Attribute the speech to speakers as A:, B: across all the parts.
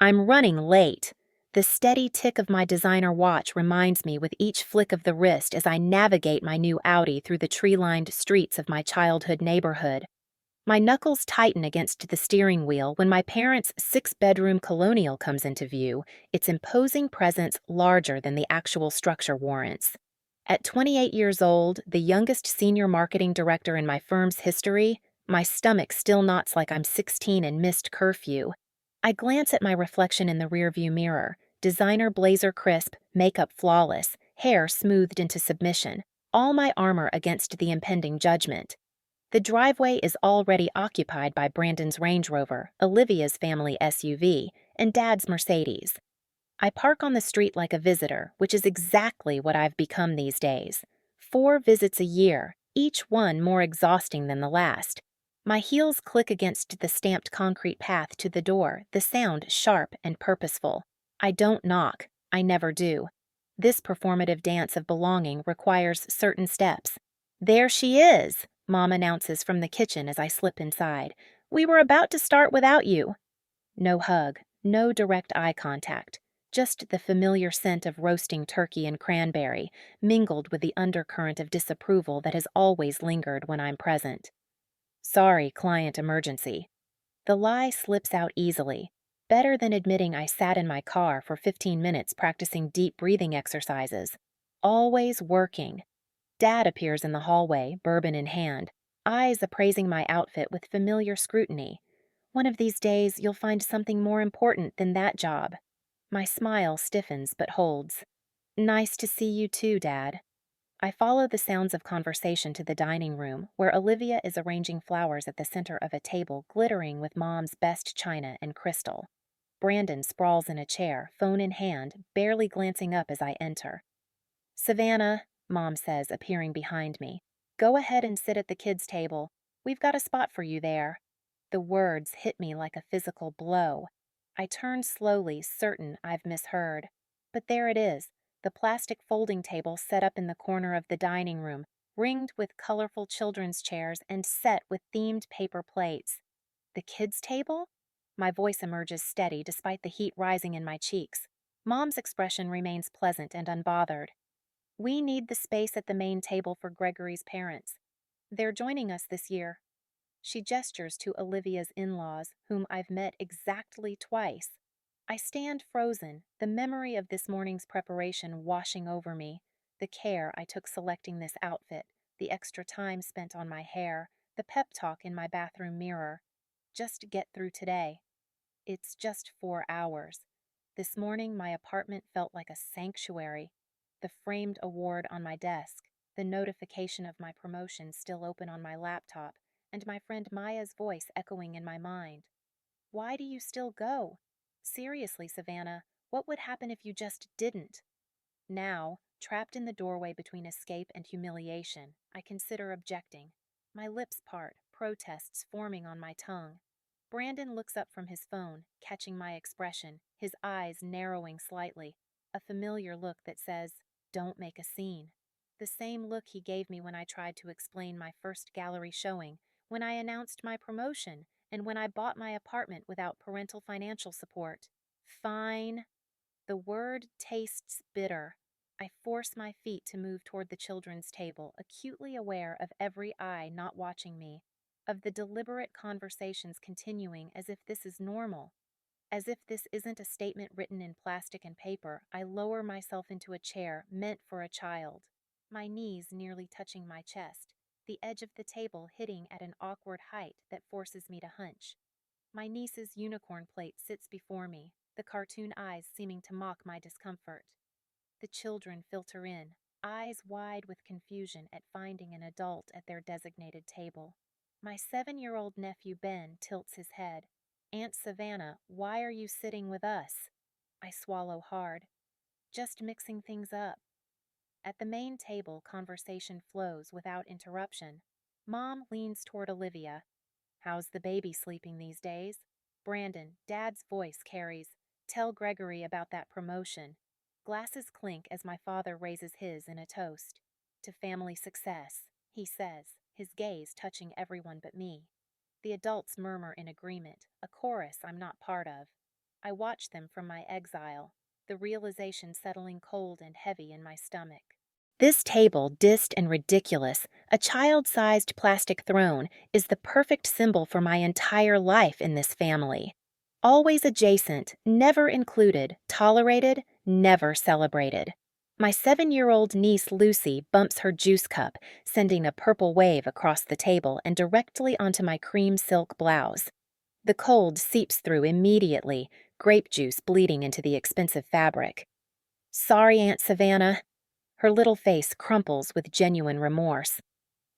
A: I'm running late. The steady tick of my designer watch reminds me with each flick of the wrist as I navigate my new Audi through the tree-lined streets of my childhood neighborhood. My knuckles tighten against the steering wheel when my parents' six-bedroom colonial comes into view, its imposing presence larger than the actual structure warrants. At 28 years old, the youngest senior marketing director in my firm's history, my stomach still knots like I'm 16 and missed curfew. I glance at my reflection in the rearview mirror, designer blazer crisp, makeup flawless, hair smoothed into submission, all my armor against the impending judgment. The driveway is already occupied by Brandon's Range Rover, Olivia's family SUV, and Dad's Mercedes. I park on the street like a visitor, which is exactly what I've become these days. 4 visits a year, each one more exhausting than the last. My heels click against the stamped concrete path to the door, the sound sharp and purposeful. I don't knock. I never do. This performative dance of belonging requires certain steps. There she is, Mom announces from the kitchen as I slip inside. We were about to start without you. No hug, no direct eye contact. Just the familiar scent of roasting turkey and cranberry, mingled with the undercurrent of disapproval that has always lingered when I'm present. Sorry, client emergency. The lie slips out easily. Better than admitting I sat in my car for 15 minutes practicing deep breathing exercises. Always working. Dad appears in the hallway, bourbon in hand, eyes appraising my outfit with familiar scrutiny. One of these days, you'll find something more important than that job. My smile stiffens but holds. Nice to see you too, Dad. I follow the sounds of conversation to the dining room, where Olivia is arranging flowers at the center of a table glittering with Mom's best china and crystal. Brandon sprawls in a chair, phone in hand, barely glancing up as I enter. Savannah, Mom says, appearing behind me. Go ahead and sit at the kids' table. We've got a spot for you there. The words hit me like a physical blow. I turn slowly, certain I've misheard. But there it is, the plastic folding table set up in the corner of the dining room, ringed with colorful children's chairs and set with themed paper plates. The kids' table? My voice emerges steady despite the heat rising in my cheeks. Mom's expression remains pleasant and unbothered. We need the space at the main table for Gregory's parents. They're joining us this year. She gestures to Olivia's in-laws, whom I've met exactly twice. I stand frozen, the memory of this morning's preparation washing over me, the care I took selecting this outfit, the extra time spent on my hair, the pep talk in my bathroom mirror. Just get through today. It's just 4 hours. This morning, my apartment felt like a sanctuary. The framed award on my desk, the notification of my promotion still open on my laptop, and my friend Maya's voice echoing in my mind. Why do you still go? Seriously, Savannah, what would happen if you just didn't? Now, trapped in the doorway between escape and humiliation, I consider objecting. My lips part, protests forming on my tongue. Brandon looks up from his phone, catching my expression, his eyes narrowing slightly, a familiar look that says, "Don't make a scene." The same look he gave me when I tried to explain my first gallery showing, when I announced my promotion, and when I bought my apartment without parental financial support. Fine. The word tastes bitter. I force my feet to move toward the children's table, acutely aware of every eye not watching me, of the deliberate conversations continuing as if this is normal. As if this isn't a statement written in plastic and paper, I lower myself into a chair meant for a child, my knees nearly touching my chest, the edge of the table hitting at an awkward height that forces me to hunch. My niece's unicorn plate sits before me, the cartoon eyes seeming to mock my discomfort. The children filter in, eyes wide with confusion at finding an adult at their designated table. My 7-year-old nephew Ben tilts his head. Aunt Savannah, why are you sitting with us? I swallow hard. Just mixing things up. At the main table, conversation flows without interruption. Mom leans toward Olivia. How's the baby sleeping these days? Brandon, Dad's voice carries, tell Gregory about that promotion. Glasses clink as my father raises his in a toast. To family success, he says, his gaze touching everyone but me. The adults murmur in agreement, a chorus I'm not part of. I watch them from my exile, the realization settling cold and heavy in my stomach. This table, distant and ridiculous, a child-sized plastic throne, is the perfect symbol for my entire life in this family. Always adjacent, never included, tolerated, never celebrated. My 7-year-old niece Lucy bumps her juice cup, sending a purple wave across the table and directly onto my cream silk blouse. The cold seeps through immediately, grape juice bleeding into the expensive fabric. Sorry, Aunt Savannah. Her little face crumples with genuine remorse.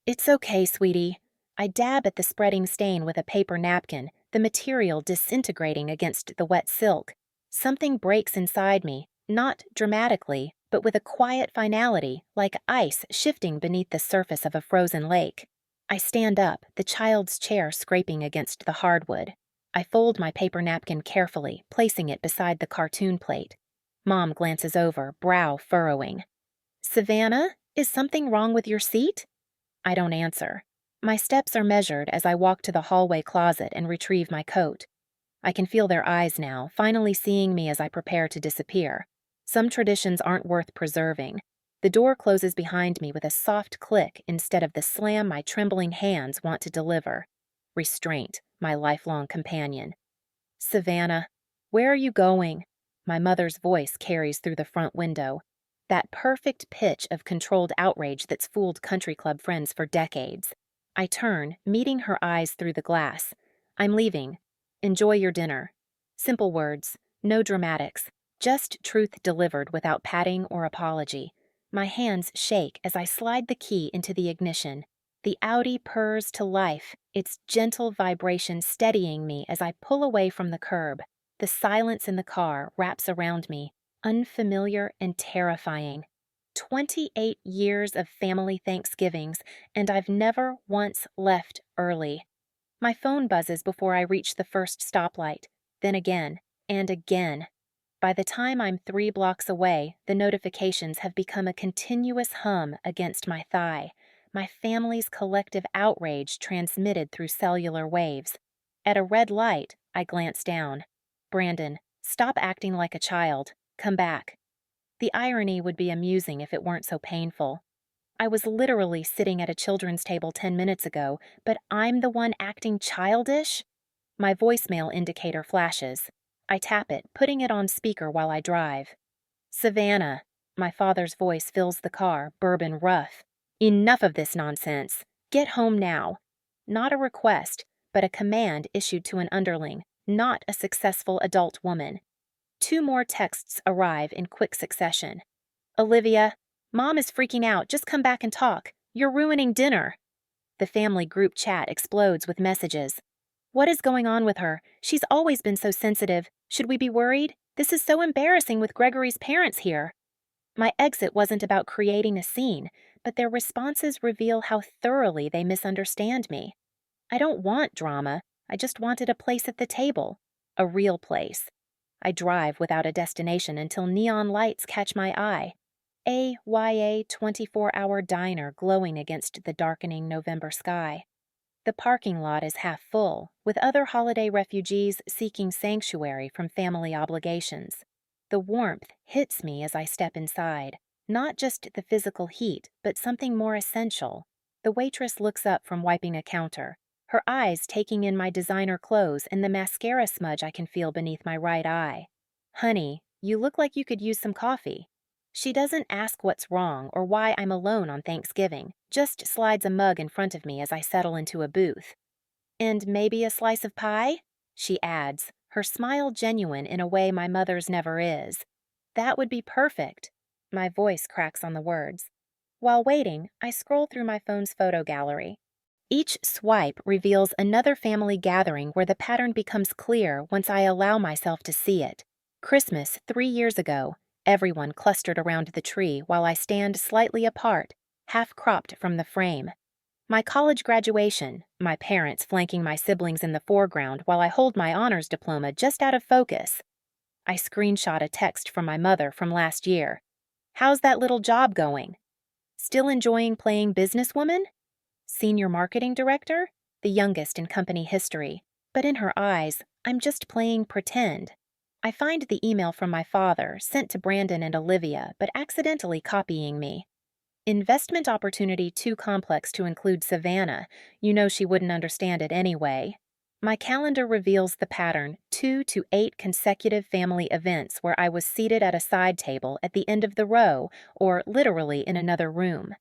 A: It's okay, sweetie. I dab at the spreading stain with a paper napkin, the material disintegrating against the wet silk. Something breaks inside me, not dramatically, but with a quiet finality, like ice shifting beneath the surface of a frozen lake. I stand up, the child's chair scraping against the hardwood. I fold my paper napkin carefully, placing it beside the cartoon plate. Mom glances over, brow furrowing. Savannah, is something wrong with your seat? I don't answer. My steps are measured as I walk to the hallway closet and retrieve my coat. I can feel their eyes now, finally seeing me as I prepare to disappear. Some traditions aren't worth preserving. The door closes behind me with a soft click instead of the slam my trembling hands want to deliver. Restraint, my lifelong companion. Savannah, where are you going? My mother's voice carries through the front window. That perfect pitch of controlled outrage that's fooled country club friends for decades. I turn, meeting her eyes through the glass. I'm leaving. Enjoy your dinner. Simple words, no dramatics, just truth delivered without padding or apology. My hands shake as I slide the key into the ignition. The Audi purrs to life, its gentle vibration steadying me as I pull away from the curb. The silence in the car wraps around me, unfamiliar and terrifying. 28 years of family Thanksgivings, and I've never once left early. My phone buzzes before I reach the first stoplight, then again, and again. By the time I'm 3 blocks away, the notifications have become a continuous hum against my thigh, my family's collective outrage transmitted through cellular waves. At a red light, I glance down. Brandon, stop acting like a child. Come back. The irony would be amusing if it weren't so painful. I was literally sitting at a children's table 10 minutes ago, but I'm the one acting childish? My voicemail indicator flashes. I tap it, putting it on speaker while I drive. Savannah. My father's voice fills the car, bourbon rough. Enough of this nonsense. Get home now. Not a request, but a command issued to an underling, not a successful adult woman. 2 more texts arrive in quick succession. Olivia, Mom is freaking out. Just come back and talk. You're ruining dinner. The family group chat explodes with messages. What is going on with her? She's always been so sensitive. Should we be worried? This is so embarrassing with Gregory's parents here. My exit wasn't about creating a scene, but their responses reveal how thoroughly they misunderstand me. I don't want drama. I just wanted a place at the table. A real place. I drive without a destination until neon lights catch my eye. A YA 24-hour diner glowing against the darkening November sky. The parking lot is half full, with other holiday refugees seeking sanctuary from family obligations. The warmth hits me as I step inside, not just the physical heat, but something more essential. The waitress looks up from wiping a counter, her eyes taking in my designer clothes and the mascara smudge I can feel beneath my right eye. Honey, you look like you could use some coffee. She doesn't ask what's wrong or why I'm alone on Thanksgiving, just slides a mug in front of me as I settle into a booth. And maybe a slice of pie? She adds, her smile genuine in a way my mother's never is. That would be perfect. My voice cracks on the words. While waiting, I scroll through my phone's photo gallery. Each swipe reveals another family gathering where the pattern becomes clear once I allow myself to see it. Christmas 3 years ago. Everyone clustered around the tree while I stand slightly apart, half-cropped from the frame. My college graduation, my parents flanking my siblings in the foreground while I hold my honors diploma just out of focus. I screenshot a text from my mother from last year. How's that little job going? Still enjoying playing businesswoman? Senior marketing director? The youngest in company history. But in her eyes, I'm just playing pretend. I find the email from my father, sent to Brandon and Olivia, but accidentally copying me. Investment opportunity too complex to include Savannah. You know she wouldn't understand it anyway. My calendar reveals the pattern 2 to 8 consecutive family events where I was seated at a side table at the end of the row, or literally in another room.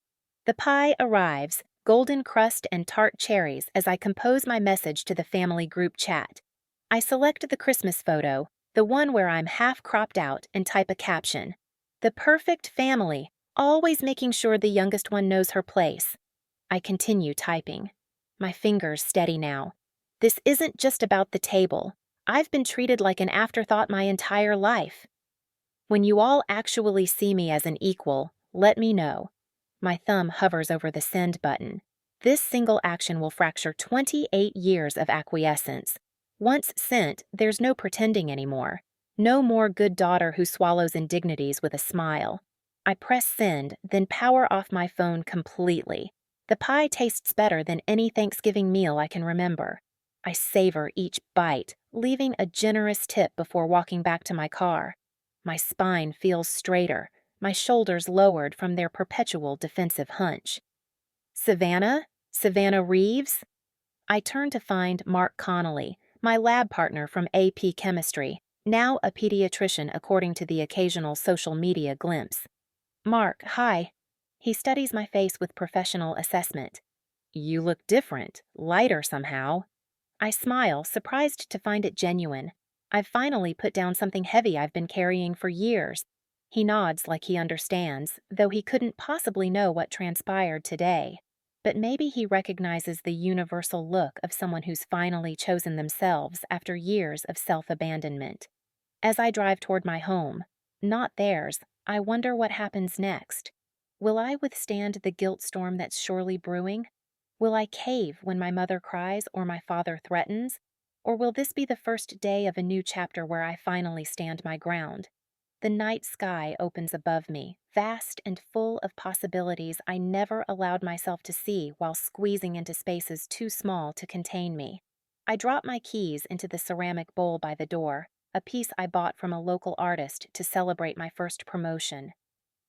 A: The pie arrives, golden crust and tart cherries, as I compose my message to the family group chat. I select the Christmas photo, the one where I'm half cropped out, and type a caption. The perfect family, always making sure the youngest one knows her place. I continue typing. My fingers steady now. This isn't just about the table. I've been treated like an afterthought my entire life. When you all actually see me as an equal, let me know. My thumb hovers over the send button. This single action will fracture 28 years of acquiescence. Once sent, there's no pretending anymore. No more good daughter who swallows indignities with a smile. I press send, then power off my phone completely. The pie tastes better than any Thanksgiving meal I can remember. I savor each bite, leaving a generous tip before walking back to my car. My spine feels straighter, my shoulders lowered from their perpetual defensive hunch. Savannah? Savannah Reeves? I turn to find Mark Connolly, my lab partner from AP Chemistry, now a pediatrician according to the occasional social media glimpse. Mark, hi. He studies my face with professional assessment. You look different, lighter somehow. I smile, surprised to find it genuine. I've finally put down something heavy I've been carrying for years. He nods like he understands, though he couldn't possibly know what transpired today. But maybe he recognizes the universal look of someone who's finally chosen themselves after years of self-abandonment. As I drive toward my home, not theirs, I wonder what happens next. Will I withstand the guilt storm that's surely brewing? Will I cave when my mother cries or my father threatens? Or will this be the first day of a new chapter where I finally stand my ground? The night sky opens above me, vast and full of possibilities I never allowed myself to see while squeezing into spaces too small to contain me. I drop my keys into the ceramic bowl by the door, a piece I bought from a local artist to celebrate my first promotion.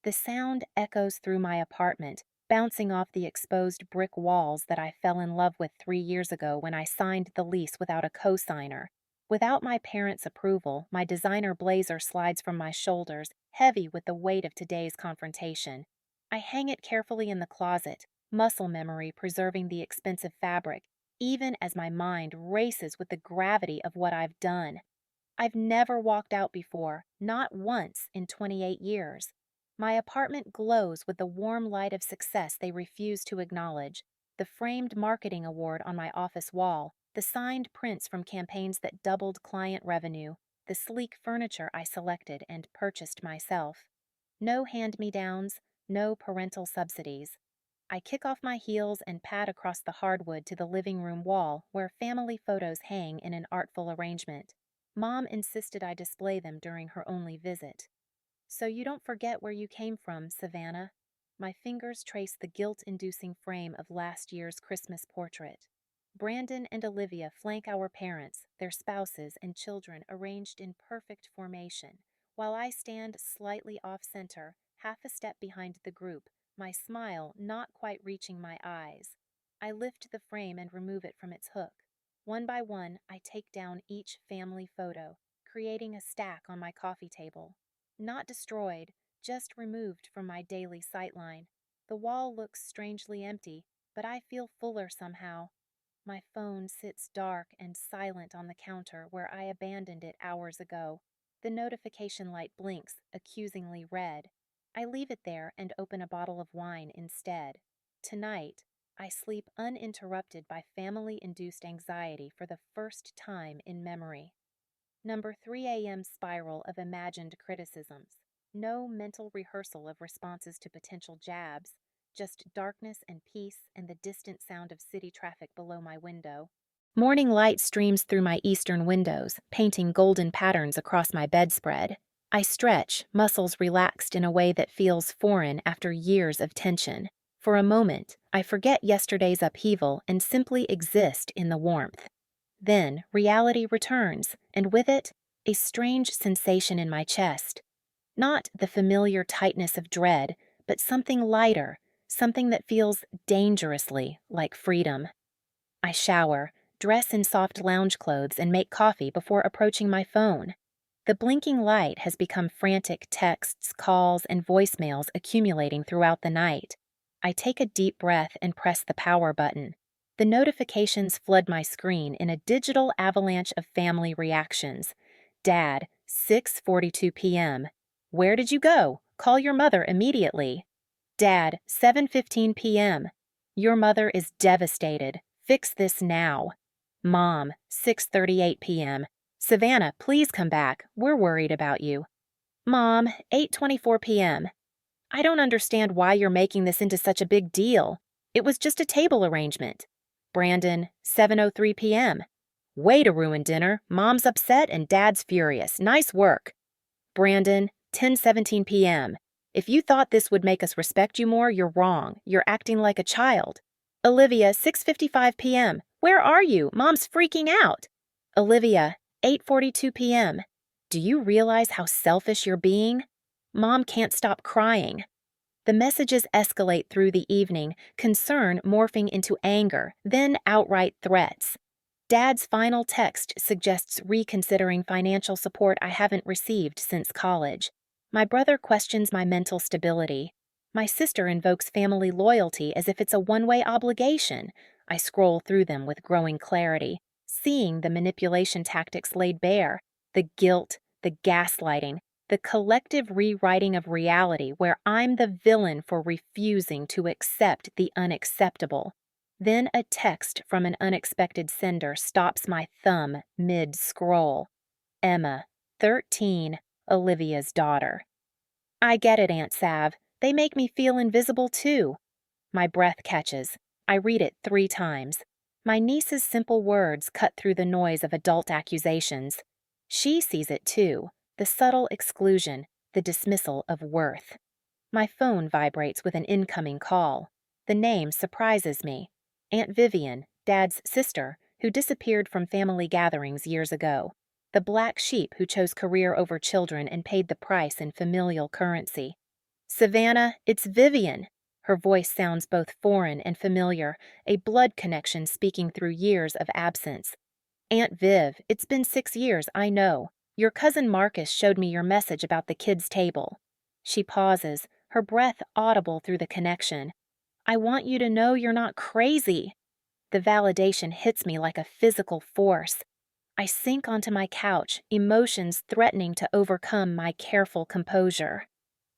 A: The sound echoes through my apartment, bouncing off the exposed brick walls that I fell in love with 3 years ago when I signed the lease without a co-signer. Without my parents' approval, my designer blazer slides from my shoulders, heavy with the weight of today's confrontation. I hang it carefully in the closet, muscle memory preserving the expensive fabric, even as my mind races with the gravity of what I've done. I've never walked out before, not once in 28 years. My apartment glows with the warm light of success they refuse to acknowledge. The framed marketing award on my office wall, the signed prints from campaigns that doubled client revenue, the sleek furniture I selected and purchased myself. No hand-me-downs, no parental subsidies. I kick off my heels and pad across the hardwood to the living room wall where family photos hang in an artful arrangement. Mom insisted I display them during her only visit. So you don't forget where you came from, Savannah. My fingers trace the guilt-inducing frame of last year's Christmas portrait. Brandon and Olivia flank our parents, their spouses, and children arranged in perfect formation, while I stand slightly off-center, half a step behind the group, my smile not quite reaching my eyes. I lift the frame and remove it from its hook. One by one, I take down each family photo, creating a stack on my coffee table. Not destroyed, just removed from my daily sightline. The wall looks strangely empty, but I feel fuller somehow. My phone sits dark and silent on the counter where I abandoned it hours ago. The notification light blinks, accusingly red. I leave it there and open a bottle of wine instead. Tonight, I sleep uninterrupted by family-induced anxiety for the first time in memory. Number 3 a.m. spiral of imagined criticisms. No mental rehearsal of responses to potential jabs, just darkness and peace and the distant sound of city traffic below my window. Morning light streams through my eastern windows, painting golden patterns across my bedspread. I stretch, muscles relaxed in a way that feels foreign after years of tension. For a moment, I forget yesterday's upheaval and simply exist in the warmth. Then reality returns, and with it, a strange sensation in my chest. Not the familiar tightness of dread, but something lighter, something that feels dangerously like freedom. I shower, dress in soft lounge clothes, and make coffee before approaching my phone. The blinking light has become frantic texts, calls, and voicemails accumulating throughout the night. I take a deep breath and press the power button. The notifications flood my screen in a digital avalanche of family reactions. Dad, 6:42 p.m. Where did you go? Call your mother immediately. Dad, 7:15 p.m. Your mother is devastated. Fix this now. Mom, 6:38 p.m. Savannah, please come back. We're worried about you. Mom, 8:24 p.m. I don't understand why you're making this into such a big deal. It was just a table arrangement. Brandon, 7:03 p.m. Way to ruin dinner. Mom's upset and Dad's furious. Nice work. Brandon, 10:17 p.m. If you thought this would make us respect you more, you're wrong. You're acting like a child. Olivia, 6:55 p.m. Where are you? Mom's freaking out. Olivia, 8:42 p.m. Do you realize how selfish you're being? Mom can't stop crying. The messages escalate through the evening, concern morphing into anger, then outright threats. Dad's final text suggests reconsidering financial support I haven't received since college. My brother questions my mental stability. My sister invokes family loyalty as if it's a one-way obligation. I scroll through them with growing clarity, seeing the manipulation tactics laid bare, the guilt, the gaslighting, the collective rewriting of reality where I'm the villain for refusing to accept the unacceptable. Then a text from an unexpected sender stops my thumb mid-scroll. Emma, 13, Olivia's daughter. I get it, Aunt Sav. They make me feel invisible too. My breath catches. I read it 3 times. My niece's simple words cut through the noise of adult accusations. She sees it too, the subtle exclusion, the dismissal of worth. My phone vibrates with an incoming call. The name surprises me. Aunt Vivian, Dad's sister, who disappeared from family gatherings years ago. The black sheep who chose career over children and paid the price in familial currency. Savannah, it's Vivian. Her voice sounds both foreign and familiar, a blood connection speaking through years of absence. Aunt Viv, it's been 6 years, I know. Your cousin Marcus showed me your message about the kids' table. She pauses, her breath audible through the connection. I want you to know you're not crazy. The validation hits me like a physical force. I sink onto my couch, emotions threatening to overcome my careful composure.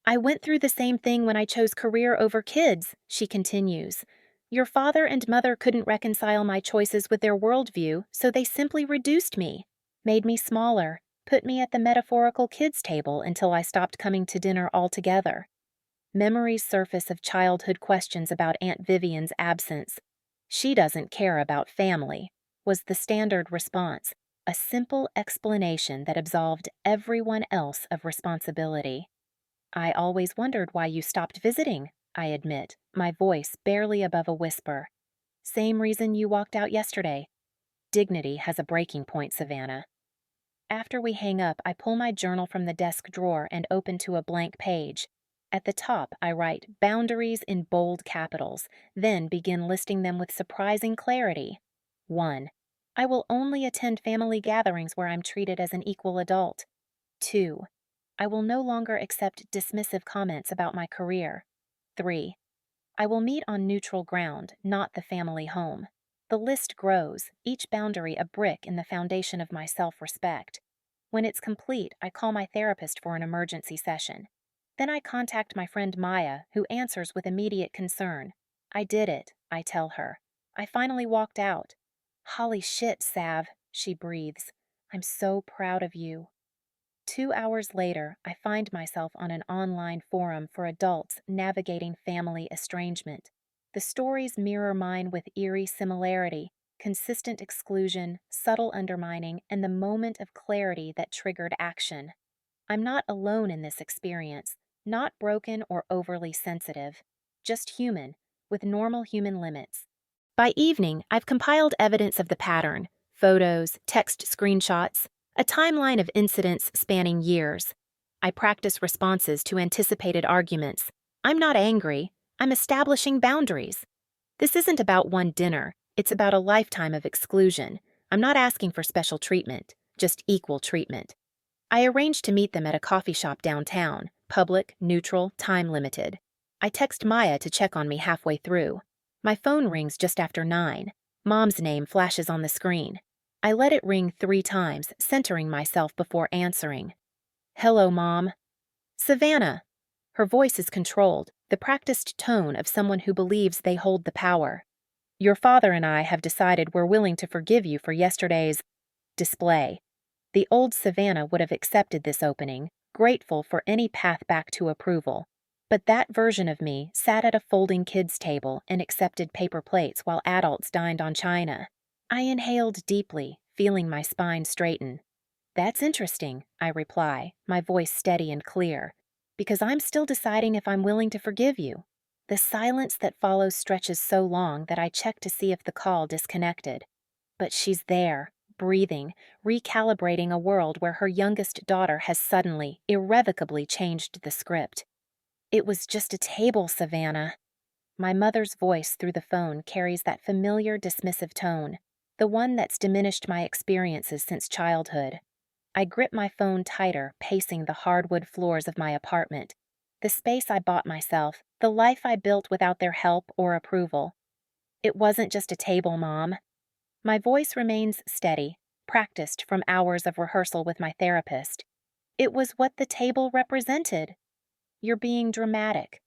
A: I went through the same thing when I chose career over kids, she continues. Your father and mother couldn't reconcile my choices with their worldview, so they simply reduced me, made me smaller, put me at the metaphorical kids' table until I stopped coming to dinner altogether. Memories surface of childhood questions about Aunt Vivian's absence. She doesn't care about family, was the standard response, a simple explanation that absolved everyone else of responsibility. I always wondered why you stopped visiting, I admit, my voice barely above a whisper. Same reason you walked out yesterday. Dignity has a breaking point, Savannah. After we hang up, I pull my journal from the desk drawer and open to a blank page. At the top, I write boundaries in bold capitals, then begin listing them with surprising clarity. 1. I will only attend family gatherings where I'm treated as an equal adult. 2. I will no longer accept dismissive comments about my career. 3. I will meet on neutral ground, not the family home. The list grows, each boundary a brick in the foundation of my self-respect. When it's complete, I call my therapist for an emergency session. Then I contact my friend Maya, who answers with immediate concern. I did it, I tell her. I finally walked out. Holy shit, Sav, she breathes. I'm so proud of you. 2 hours later, I find myself on an online forum for adults navigating family estrangement. The stories mirror mine with eerie similarity, consistent exclusion, subtle undermining, and the moment of clarity that triggered action. I'm not alone in this experience, not broken or overly sensitive, just human, with normal human limits. By evening, I've compiled evidence of the pattern, photos, text screenshots, A timeline of incidents spanning years. I practice responses to anticipated arguments. I'm not angry. I'm establishing boundaries. This isn't about one dinner. It's about a lifetime of exclusion. I'm not asking for special treatment, just equal treatment. I arranged to meet them at a coffee shop downtown, public, neutral, time limited. I text Maya to check on me halfway through. My phone rings just after 9. Mom's name flashes on the screen. I let it ring 3 times, centering myself before answering. Hello, Mom. Savannah. Her voice is controlled, the practiced tone of someone who believes they hold the power. Your father and I have decided we're willing to forgive you for yesterday's display. The old Savannah would have accepted this opening, grateful for any path back to approval. But that version of me sat at a folding kids' table and accepted paper plates while adults dined on china. I inhaled deeply, feeling my spine straighten. That's interesting, I reply, my voice steady and clear, because I'm still deciding if I'm willing to forgive you. The silence that follows stretches so long that I check to see if the call disconnected. But she's there, breathing, recalibrating a world where her youngest daughter has suddenly, irrevocably changed the script. It was just a table, Savannah. My mother's voice through the phone carries that familiar dismissive tone, the one that's diminished my experiences since childhood. I grip my phone tighter, pacing the hardwood floors of my apartment. The space I bought myself, the life I built without their help or approval. It wasn't just a table, Mom. My voice remains steady, practiced from hours of rehearsal with my therapist. It was what the table represented. You're being dramatic.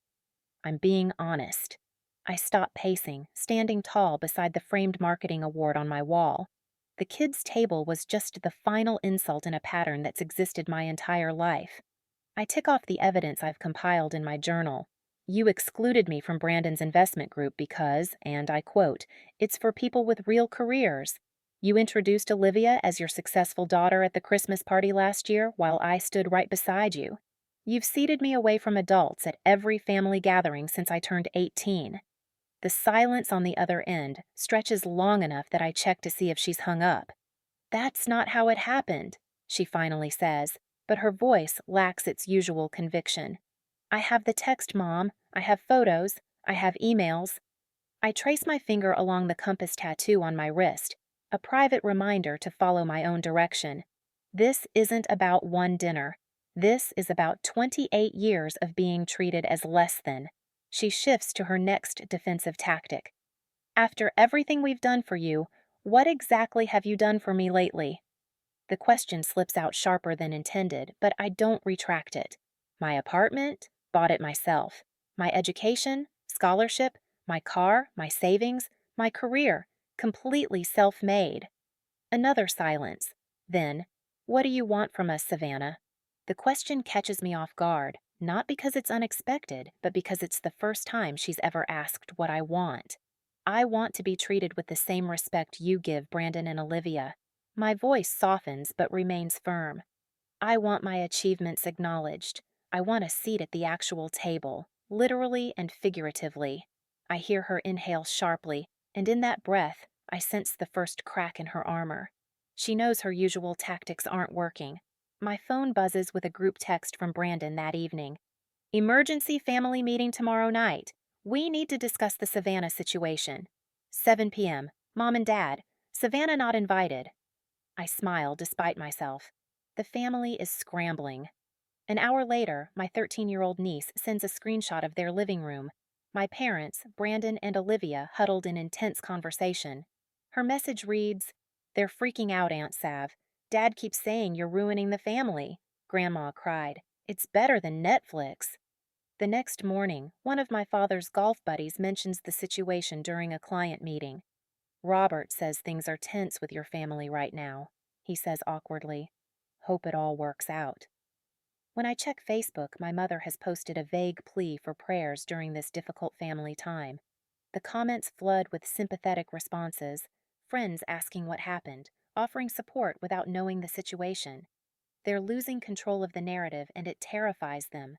A: I'm being honest. I stop pacing, standing tall beside the framed marketing award on my wall. The kids' table was just the final insult in a pattern that's existed my entire life. I tick off the evidence I've compiled in my journal. You excluded me from Brandon's investment group because, and I quote, it's for people with real careers. You introduced Olivia as your successful daughter at the Christmas party last year while I stood right beside you. You've seated me away from adults at every family gathering since I turned 18. The silence on the other end stretches long enough that I check to see if she's hung up. That's not how it happened, she finally says, but her voice lacks its usual conviction. I have the text, Mom. I have photos. I have emails. I trace my finger along the compass tattoo on my wrist, a private reminder to follow my own direction. This isn't about one dinner. This is about 28 years of being treated as less than. She shifts to her next defensive tactic. After everything we've done for you, what exactly have you done for me lately? The question slips out sharper than intended, but I don't retract it. My apartment? Bought it myself. My education? Scholarship? My car? My savings? My career? Completely self-made. Another silence. Then, what do you want from us, Savannah? The question catches me off guard, not because it's unexpected, but because it's the first time she's ever asked what I want. I want to be treated with the same respect you give Brandon and Olivia. My voice softens but remains firm. I want my achievements acknowledged. I want a seat at the actual table, literally and figuratively. I hear her inhale sharply, and in that breath, I sense the first crack in her armor. She knows her usual tactics aren't working. My phone buzzes with a group text from Brandon that evening. Emergency family meeting tomorrow night. We need to discuss the Savannah situation. 7 p.m. Mom and Dad. Savannah not invited. I smile despite myself. The family is scrambling. An hour later, my 13-year-old niece sends a screenshot of their living room. My parents, Brandon and Olivia, huddled in intense conversation. Her message reads, "They're freaking out, Aunt Sav. Dad keeps saying you're ruining the family." Grandma cried. "It's better than Netflix." The next morning, one of my father's golf buddies mentions the situation during a client meeting. "Robert says things are tense with your family right now," he says awkwardly. "Hope it all works out." When I check Facebook, my mother has posted a vague plea for prayers during this difficult family time. The comments flood with sympathetic responses, friends asking what happened, offering support without knowing the situation. They're losing control of the narrative, and it terrifies them.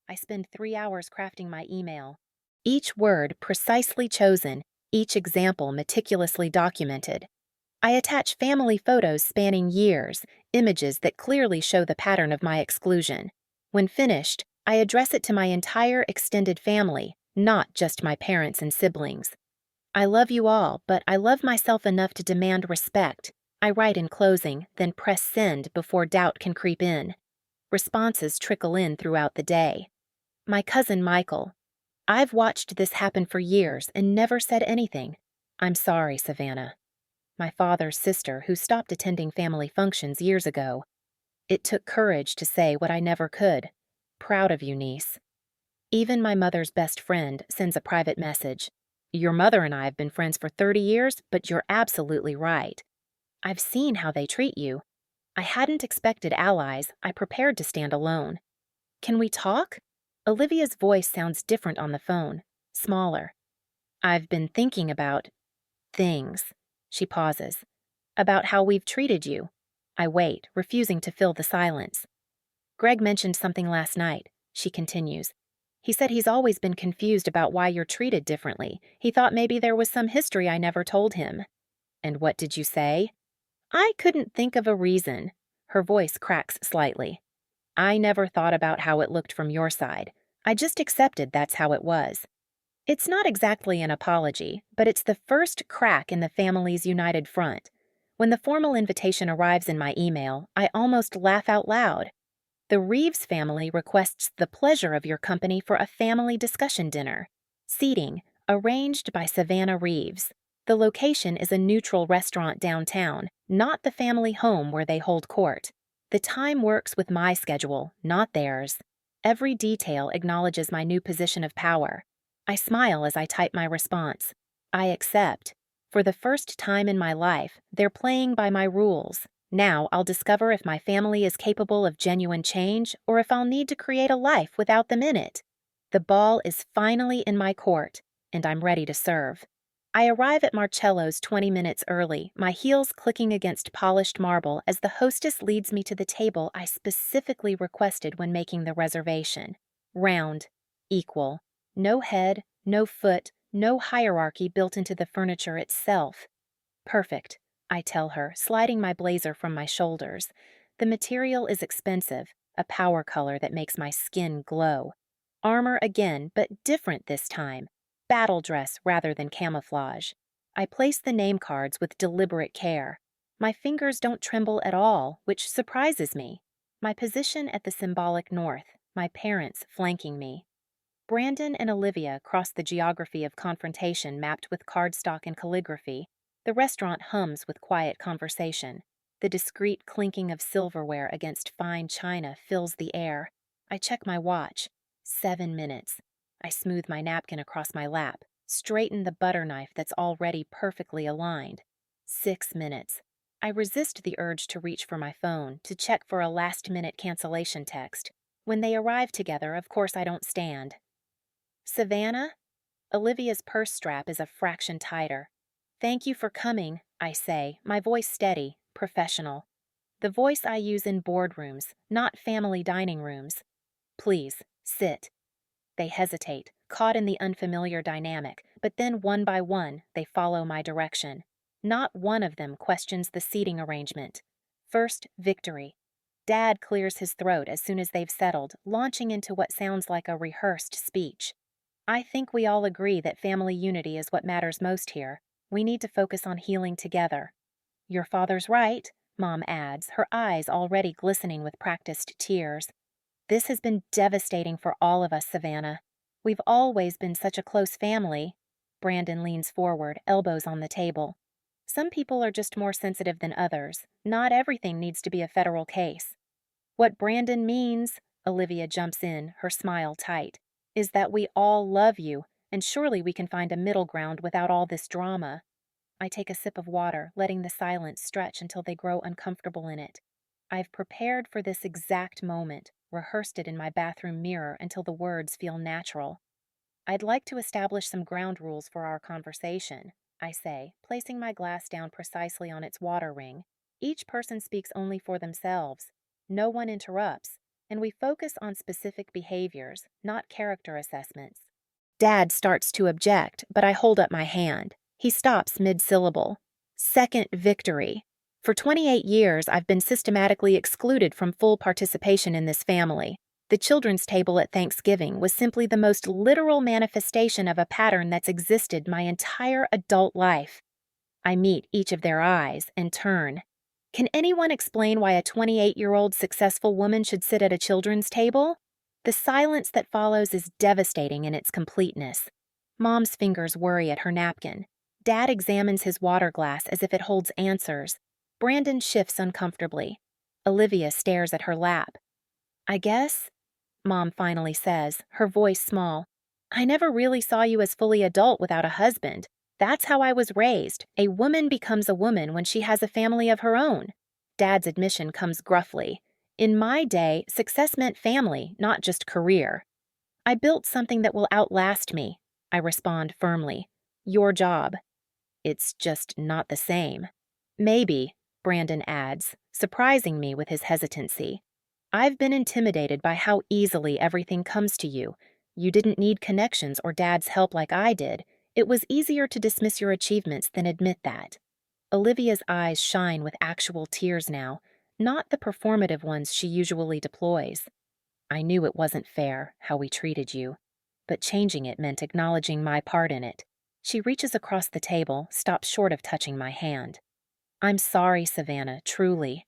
A: I spend 3 hours crafting my email. Each word precisely chosen, each example meticulously documented. I attach family photos spanning years, images that clearly show the pattern of my exclusion. When finished, I address it to my entire extended family, not just my parents and siblings. I love you all, but I love myself enough to demand respect. I write in closing, then press send before doubt can creep in. Responses trickle in throughout the day. My cousin Michael. I've watched this happen for years and never said anything. I'm sorry, Savannah. My father's sister, who stopped attending family functions years ago. It took courage to say what I never could. Proud of you, niece. Even my mother's best friend sends a private message. Your mother and I have been friends for 30 years, but you're absolutely right. I've seen how they treat you. I hadn't expected allies. I prepared to stand alone. Can we talk? Olivia's voice sounds different on the phone, smaller. I've been thinking about things. She pauses. About how we've treated you. I wait, refusing to fill the silence. Greg mentioned something last night, she continues. He said he's always been confused about why you're treated differently. He thought maybe there was some history I never told him. And what did you say? I couldn't think of a reason. Her voice cracks slightly. I never thought about how it looked from your side. I just accepted that's how it was. It's not exactly an apology, but it's the first crack in the family's united front. When the formal invitation arrives in my email, I almost laugh out loud. The Reeves family requests the pleasure of your company for a family discussion dinner. Seating, arranged by Savannah Reeves. The location is a neutral restaurant downtown, not the family home where they hold court. The time works with my schedule, not theirs. Every detail acknowledges my new position of power. I smile as I type my response. I accept. For the first time in my life, they're playing by my rules. Now I'll discover if my family is capable of genuine change or if I'll need to create a life without them in it. The ball is finally in my court, and I'm ready to serve. I arrive at Marcello's 20 minutes early, my heels clicking against polished marble as the hostess leads me to the table I specifically requested when making the reservation. Round. Equal. No head, no foot, no hierarchy built into the furniture itself. Perfect, I tell her, sliding my blazer from my shoulders. The material is expensive, a power color that makes my skin glow. Armor again, but different this time. Battle dress rather than camouflage. I place the name cards with deliberate care. My fingers don't tremble at all, which surprises me. My position at the symbolic north, my parents flanking me. Brandon and Olivia cross the geography of confrontation mapped with cardstock and calligraphy. The restaurant hums with quiet conversation. The discreet clinking of silverware against fine china fills the air. I check my watch. 7 minutes. I smooth my napkin across my lap, straighten the butter knife that's already perfectly aligned. 6 minutes. I resist the urge to reach for my phone, to check for a last-minute cancellation text. When they arrive together, of course I don't stand. Savannah? Olivia's purse strap is a fraction tighter. Thank you for coming, I say, my voice steady, professional. The voice I use in boardrooms, not family dining rooms. Please, sit. They hesitate, caught in the unfamiliar dynamic, but then one by one, they follow my direction. Not one of them questions the seating arrangement. First, victory. Dad clears his throat as soon as they've settled, launching into what sounds like a rehearsed speech. I think we all agree that family unity is what matters most here. We need to focus on healing together. Your father's right, Mom adds, her eyes already glistening with practiced tears. This has been devastating for all of us, Savannah. We've always been such a close family. Brandon leans forward, elbows on the table. Some people are just more sensitive than others. Not everything needs to be a federal case. What Brandon means, Olivia jumps in, her smile tight, is that we all love you, and surely we can find a middle ground without all this drama. I take a sip of water, letting the silence stretch until they grow uncomfortable in it. I've prepared for this exact moment, rehearsed it in my bathroom mirror until the words feel natural. I'd like to establish some ground rules for our conversation, I say, placing my glass down precisely on its water ring. Each person speaks only for themselves. No one interrupts, and we focus on specific behaviors, not character assessments. Dad starts to object, but I hold up my hand. He stops mid-syllable. Second victory. For 28 years, I've been systematically excluded from full participation in this family. The children's table at Thanksgiving was simply the most literal manifestation of a pattern that's existed my entire adult life. I meet each of their eyes and turn. Can anyone explain why a 28-year-old successful woman should sit at a children's table? The silence that follows is devastating in its completeness. Mom's fingers worry at her napkin. Dad examines his water glass as if it holds answers. Brandon shifts uncomfortably. Olivia stares at her lap. I guess, Mom finally says, her voice small. I never really saw you as fully adult without a husband. That's how I was raised. A woman becomes a woman when she has a family of her own. Dad's admission comes gruffly. In my day, success meant family, not just career. I built something that will outlast me, I respond firmly. Your job. It's just not the same. Maybe, Brandon adds, surprising me with his hesitancy. I've been intimidated by how easily everything comes to you. You didn't need connections or Dad's help like I did. It was easier to dismiss your achievements than admit that. Olivia's eyes shine with actual tears now, not the performative ones she usually deploys. I knew it wasn't fair, how we treated you, but changing it meant acknowledging my part in it. She reaches across the table, stops short of touching my hand. I'm sorry, Savannah, truly.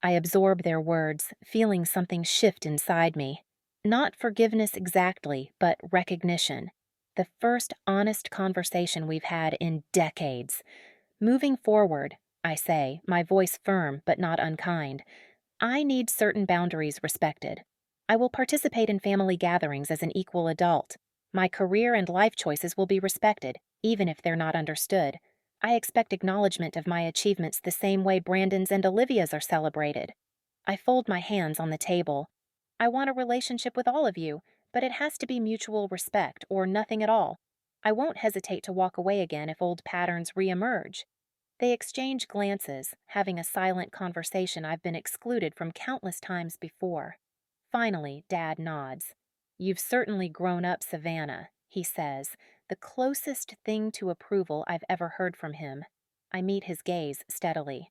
A: I absorb their words, feeling something shift inside me. Not forgiveness exactly, but recognition. The first honest conversation we've had in decades. Moving forward, I say, my voice firm but not unkind, I need certain boundaries respected. I will participate in family gatherings as an equal adult. My career and life choices will be respected, even if they're not understood. I expect acknowledgement of my achievements the same way Brandon's and Olivia's are celebrated. I fold my hands on the table. I want a relationship with all of you, but it has to be mutual respect or nothing at all. I won't hesitate to walk away again if old patterns reemerge. They exchange glances, having a silent conversation I've been excluded from countless times before. Finally, Dad nods. You've certainly grown up, Savannah, he says, the closest thing to approval I've ever heard from him. I meet his gaze steadily.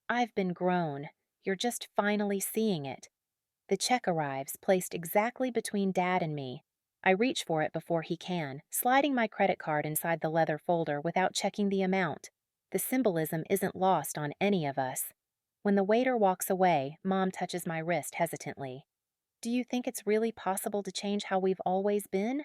A: I've been grown. You're just finally seeing it. The check arrives, placed exactly between Dad and me. I reach for it before he can, sliding my credit card inside the leather folder without checking the amount. The symbolism isn't lost on any of us. When the waiter walks away, Mom touches my wrist hesitantly. Do you think it's really possible to change how we've always been?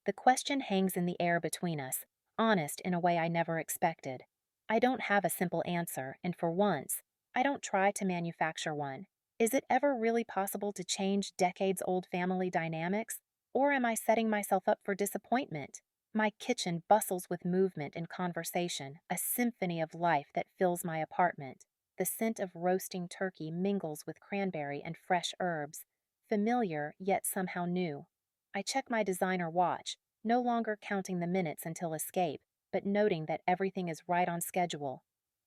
A: The question hangs in the air between us, honest in a way I never expected. I don't have a simple answer, and for once, I don't try to manufacture one. Is it ever really possible to change decades-old family dynamics? Or am I setting myself up for disappointment? My kitchen bustles with movement and conversation, a symphony of life that fills my apartment. The scent of roasting turkey mingles with cranberry and fresh herbs, familiar yet somehow new. I check my designer watch, no longer counting the minutes until escape, but noting that everything is right on schedule.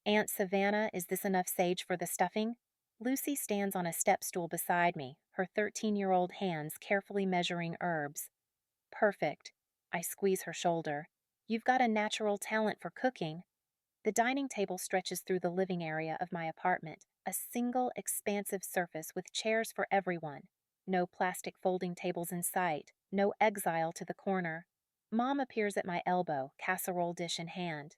A: Aunt Savannah, is this enough sage for the stuffing? Lucy stands on a step stool beside me, her 13-year-old hands carefully measuring herbs. Perfect. I squeeze her shoulder. You've got a natural talent for cooking. The dining table stretches through the living area of my apartment, a single expansive surface with chairs for everyone. No plastic folding tables in sight, no exile to the corner. Mom appears at my elbow, casserole dish in hand.